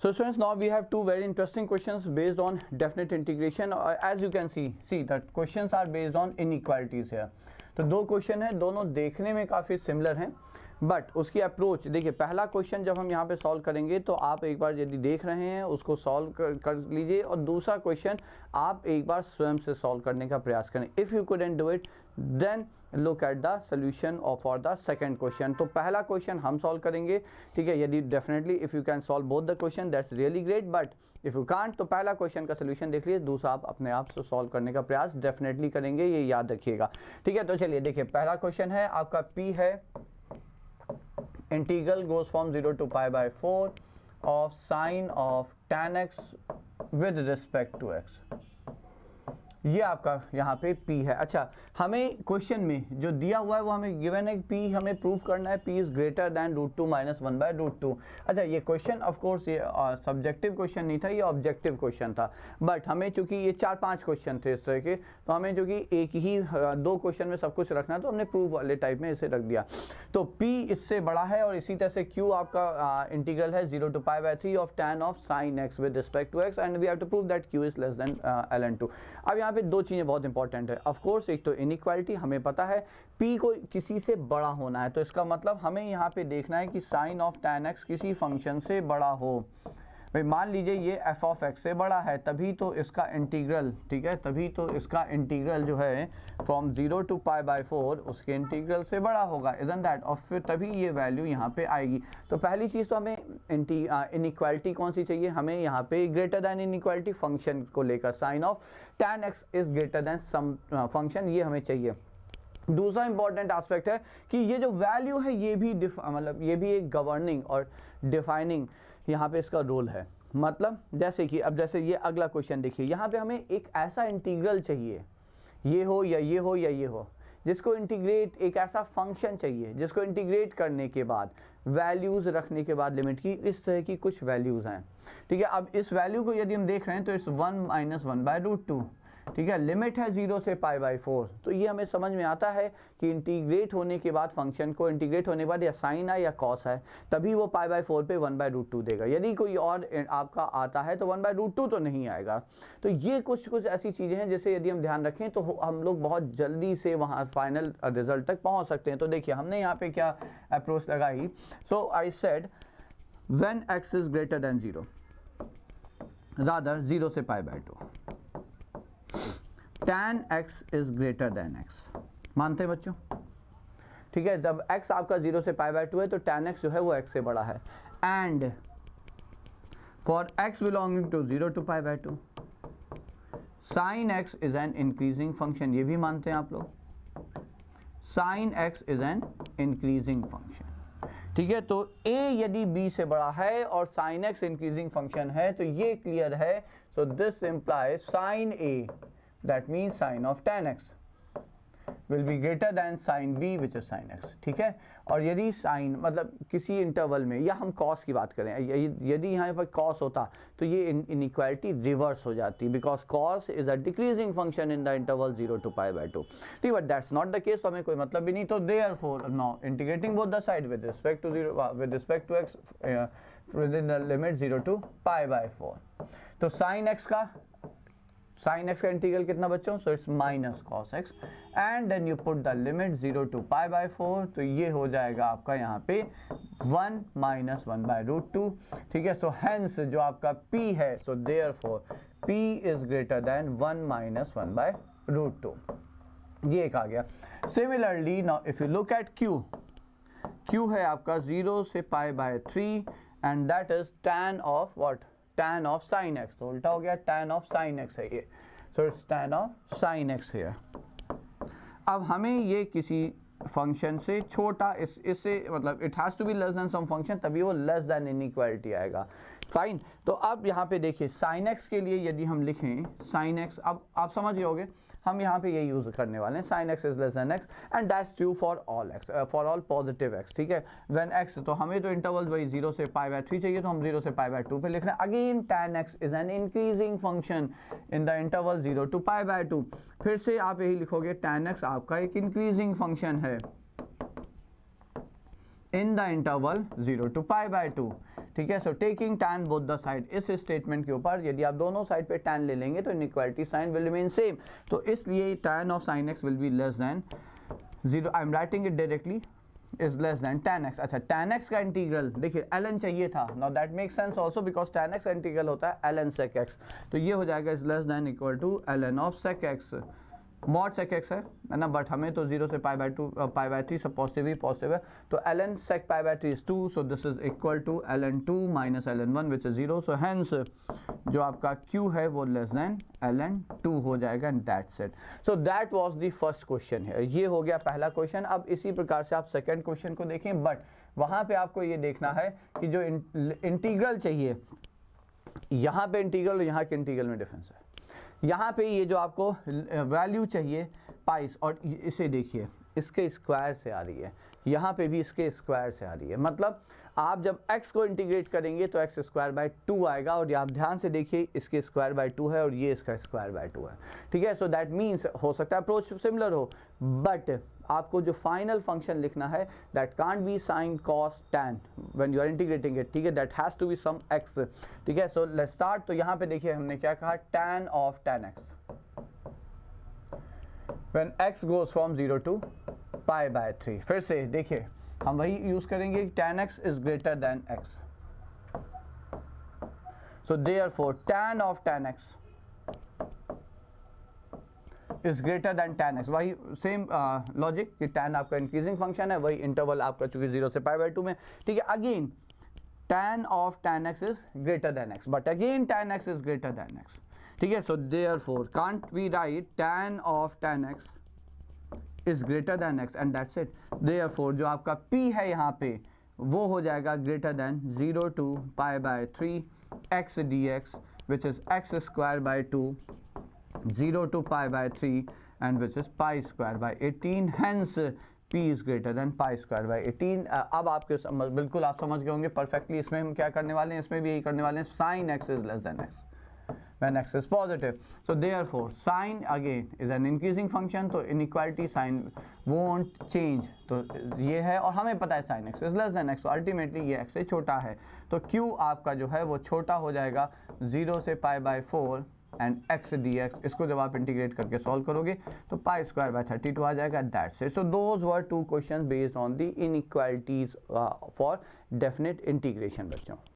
So students, now we have two very interesting questions based on definite integration. As you can see that questions are based on inequalities here. तो दो question है, दोनों देखने में काफ़ी similar हैं, but उसकी अप्रोच देखिए। पहला क्वेश्चन जब हम यहाँ पे सॉल्व करेंगे तो आप एक बार यदि देख रहे हैं उसको सॉल्व कर लीजिए, और दूसरा क्वेश्चन आप एक बार स्वयं से सॉल्व करने का प्रयास करें। If you couldn't do it then look at the solution for the second question. तो पहला क्वेश्चन हम सॉल्व करेंगे, ठीक है। यदि definitely if you can solve both the question that's really great, but if you can't तो पहला question का सोल्यूशन देख लीजिए, दूसरा आप अपने आप से सॉल्व करने का प्रयास डेफिनेटली करेंगे, ये याद रखिएगा, ठीक है। तो चलिए देखिए, पहला क्वेश्चन है आपका P है, integral goes from 0 to π/4 of sine of tan x with respect to x। ये आपका यहाँ पे P है। अच्छा, हमें क्वेश्चन में जो दिया हुआ है वो हमें गिवन है, P हमें प्रूव करना है P इज ग्रेटर दैन √2 - 1/√2। अच्छा, ये क्वेश्चन ऑफ कोर्स ये सब्जेक्टिव क्वेश्चन नहीं था, ये ऑब्जेक्टिव क्वेश्चन था, बट हमें चूंकि ये 4-5 क्वेश्चन थे इस तरह के, तो हमें जो कि एक ही दो क्वेश्चन में सब कुछ रखना, तो हमने प्रूव वाले टाइप में इसे रख दिया। तो P इससे बड़ा है, और इसी तरह से Q आपका इंटीग्रल है 0 to π/3 of tan of sin x with respect to x, and we have to prove that Q is less than ln2। अब यहाँ पे दो चीजें बहुत इंपॉर्टेंट है। ऑफ कोर्स एक तो इनइक्वालिटी, हमें पता है P को किसी से बड़ा होना है, तो इसका मतलब हमें यहाँ पे देखना है कि साइन ऑफ tan x किसी फंक्शन से बड़ा हो। भाई मान लीजिए ये f ऑफ x से बड़ा है, तभी तो इसका इंटीग्रल, ठीक है, तभी तो इसका इंटीग्रल जो है फ्रॉम 0 to π/4 उसके इंटीग्रल से बड़ा होगा, इजंट दैट, और फिर तभी ये वैल्यू यहाँ पे आएगी। तो पहली चीज़ तो हमें इनइक्वालिटी कौन सी चाहिए, हमें यहाँ पे ग्रेटर दैन इनइक्वालिटी फंक्शन को लेकर, sine of tan x is greater than some function, ये हमें चाहिए। दूसरा इंपॉर्टेंट एस्पेक्ट है कि ये जो वैल्यू है ये भी मतलब ये भी एक गवर्निंग और डिफाइनिंग यहाँ पे इसका रोल है। मतलब जैसे कि अब जैसे ये अगला क्वेश्चन देखिए, यहाँ पे हमें एक ऐसा इंटीग्रल चाहिए, ये हो या ये हो या ये हो, जिसको इंटीग्रेट, एक ऐसा फंक्शन चाहिए जिसको इंटीग्रेट करने के बाद वैल्यूज़ रखने के बाद लिमिट की इस तरह की कुछ वैल्यूज़ हैं, ठीक है। अब इस वैल्यू को यदि हम देख रहे हैं तो इस 1 - 1/√2, ठीक है, लिमिट है 0 से π/4। तो ये हमें समझ में आता है कि इंटीग्रेट होने के बाद फंक्शन को इंटीग्रेट होने के बाद या साइन है या कॉस है, तभी वो π/4 पे 1/√2 देगा। यदि कोई और आपका आता है तो 1/√2 तो नहीं आएगा। तो ये कुछ ऐसी चीज़ें हैं जिसे यदि हम ध्यान रखें तो हम लोग बहुत जल्दी से वहाँ फाइनल रिजल्ट तक पहुँच सकते हैं। तो देखिए हमने यहाँ पे क्या अप्रोच लगाई। So I said when x is greater than 0, rather 0 से π/2, tan x is greater than x। मानते हैं बच्चों, ठीक है। जब x आपका 0 से π/2 है तो tan x जो है वो x से बड़ा है, and for x belonging to 0 to π/2 sin x is an increasing function, ये भी मानते हैं आप लोग, sin x is an increasing function, ठीक है। तो a यदि b से बड़ा है और sin x इंक्रीजिंग फंक्शन है तो ये क्लियर है। So this implies sin a, that means sin of tan x will be greater than sin b which is sin x, ठीक है। और यदि sin मतलब किसी इंटरवल में, या हम cos की बात करें, यदि यहाँ पर cos होता तो ये इनइक्वालिटी रिवर्स हो जाती, because cos is a decreasing function in the interval 0 to π/2, ठीक है। But that's not the case, तो हमें कोई मतलब भी नहीं। तो therefore now integrating both the side with respect to 0 with respect to x within the limit 0 to π/4, तो sin x का इंटीग्रल कितना बच्चों, so it's minus cos x, and then you put the limit 0 to π/4, तो ये हो जाएगा आपका यहाँ पे 1 - 1/√2, ठीक है। सो हेंस जो आपका P है, so therefore P is greater than 1 - 1/√2, ये एक आ गया। Similarly now if you look at Q है आपका 0 से π/3, and that is tan of what, tan of sin x, तो उल्टा हो गया, tan ऑफ sin x है ये, so it's tan of sin x है। अब हमें ये किसी फंक्शन से छोटा, इससे मतलब it has to be less than some function, तभी वो लेस देन इनइक्वालिटी आएगा, फाइन। तो अब यहाँ पे देखिए sin x के लिए यदि हम लिखें sin x, अब आप समझ गए होंगे, हम यहाँ पे ये यूज़ करने वाले हैं, sin x is less then x, and that's true for all x, for all positive x, ठीक है। व्हेन x, तो हमें तो इंटरवल वही 0 से π/3 चाहिए, तो हम 0 से π/2 पे लिख रहे हैं। Again tan x is an increasing function in the interval 0 to π/2, फिर से आप यही लिखोगे tan x आपका एक इंक्रीजिंग फंक्शन है इन द इंटरवल 0 to π/2। ठीक है, so taking tan both the side, इस स्टेटमेंट के ऊपर यदि आप दोनों साइड पे tan ले लेंगे तो inequality sign will remain same, तो इसलिए tan of sin x will be less than 0, I am writing it directly, is less than tan x। अच्छा, tan x का इंटीग्रल देखिए ln चाहिए था, now that makes sense also because tan x का integral होता है ln sec x, तो ये हो जाएगा is less than equal to ln of sec x, mod sec x है ना, बट हमें तो 0 से π/3 सब पॉजिटिव है, तो ln sec π/3 is 2, so this is equal to ln 2 minus ln 1 which is 0, so hence जो आपका q है वो लेस देन ln 2 हो जाएगा, and that's it. So that was the first question है, ये हो गया पहला क्वेश्चन। अब इसी प्रकार से आप सेकंड क्वेश्चन को देखें, बट वहाँ पे आपको ये देखना है कि जो इंटीग्रल चाहिए, यहाँ पे इंटीग्रल और यहाँ के इंटीग्रल में डिफरेंस है। यहाँ पे ये जो आपको वैल्यू चाहिए पाइस, और इसे देखिए इसके स्क्वायर से आ रही है, यहाँ पे भी इसके स्क्वायर से आ रही है, मतलब आप जब x को इंटीग्रेट करेंगे तो x²/2 आएगा, और आप ध्यान से देखिए इसके स्क्वायर/2 है और ये इसका स्क्वायर/2 है। ठीक है, सो दैट मीन्स हो सकता है अप्रोच सिमिलर हो, बट आपको जो फाइनल फंक्शन लिखना है that can't be sine cos tan when you are integrating it. ठीक है, that has to be some x। ठीक है, सो लेट्स स्टार्ट। तो यहाँ पे देखिए हमने क्या कहा, tan of tan x when x goes from 0 to π/3। फिर से देखिए हम वही यूज करेंगे, tan x is greater than x, so therefore tan of tan x is greater than tan x। वही सेम लॉजिक कि tan आपका इंक्रीजिंग फंक्शन है, वही इंटरवल आपका चूंकि 0 से π/2 में। ठीक है, again tan of tan x is greater than x, but again tan x is greater than x। ठीक है, so therefore can't we write tan of tan x is greater than x, and that's it। therefore जो आपका p है यहाँ पे वो हो जाएगा greater than 0 to π/3 x dx which is x²/2 0 to π/3 and which is π²/18, hence p is greater than π²/18। अब आपके बिल्कुल आप समझ गए होंगे परफेक्टली। इसमें हम क्या करने वाले हैं, इसमें भी यही करने वाले हैं, sin x is less than x when x is positive, so therefore sin again is an increasing function, तो inequality sign won't change, तो ये है, और हमें पता है sin x is less than x, तो अल्टीमेटली ये x से छोटा है, तो q आपका जो है वो छोटा हो जाएगा 0 से π/4 एंड x dx। इसको जब आप इंटीग्रेट करके सॉल्व करोगे तो π²/32 आ जाएगा, that's it. So those were 2 questions based on the inequalities for definite integration बच्चों।